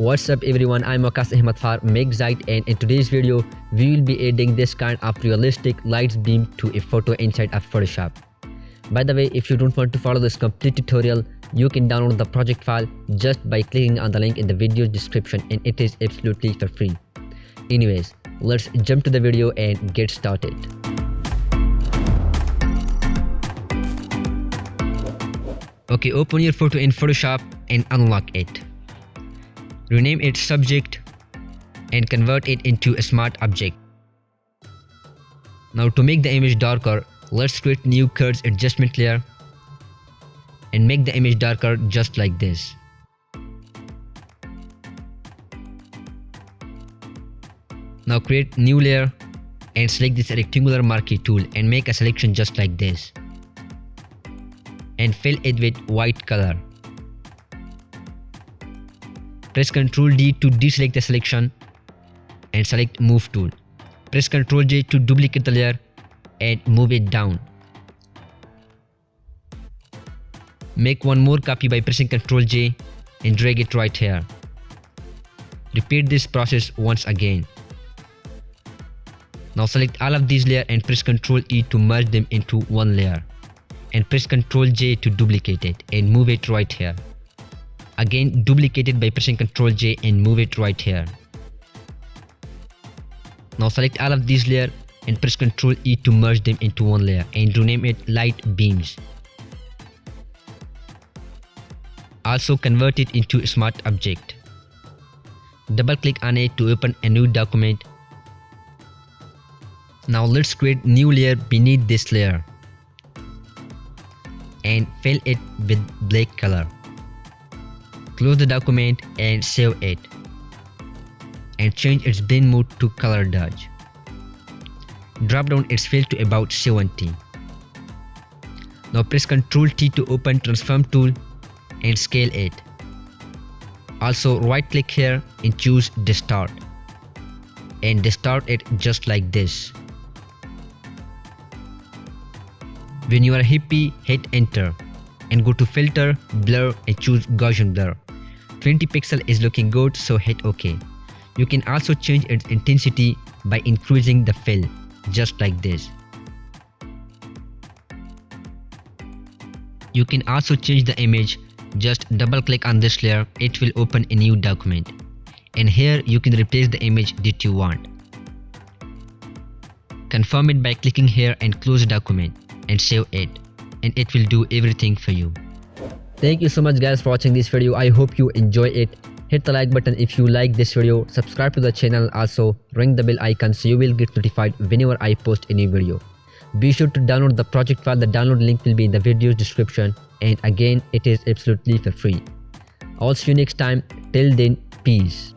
What's up everyone, I'm Waqas Ahmed for MakeZite, and in today's video we will be adding this kind of realistic lights beam to a photo inside of Photoshop. By the way, if you don't want to follow this complete tutorial, you can download the project file just by clicking on the link in the video description, and it is absolutely for free. Anyways, let's jump to the video and get started. Okay, open your photo in Photoshop and unlock it. Rename it subject and convert it into a smart object. Now to make the image darker, let's create new curves adjustment layer and make the image darker just like this. Now create new layer and select this rectangular marquee tool and make a selection just like this and fill it with white color. Press Ctrl D to deselect the selection and select Move tool. Press Ctrl J to duplicate the layer and move it down. Make one more copy by pressing Ctrl J and drag it right here. Repeat this process once again. Now select all of these layers and press Ctrl E to merge them into one layer. And press Ctrl J to duplicate it and move it right here. Again, duplicate it by pressing Ctrl J and move it right here. Now select all of these layers and press Ctrl E to merge them into one layer and rename it light beams. Also convert it into a smart object. Double click on it to open a new document. Now let's create new layer beneath this layer and fill it with black color. Close the document and save it and change its blend mode to color dodge. Drop down its fill to about 70. Now press Ctrl T to open transform tool and scale it. Also right click here and choose distort and distort it just like this. When you are happy, hit enter and go to filter, blur and choose Gaussian blur. 20 pixel is looking good, so hit OK. You can also change its intensity by increasing the fill, just like this. You can also change the image. Just double click on this layer, it will open a new document. And here you can replace the image that you want. Confirm it by clicking here and close the document and save it, and it will do everything for you. Thank you so much guys for watching this video. I hope you enjoy it. Hit the like button if you like this video, subscribe to the channel, also ring the bell icon so you will get notified whenever I post a new video. Be sure to download the project file. The download link will be in the video's description, and again it is absolutely for free. I'll see you next time. Till then, peace.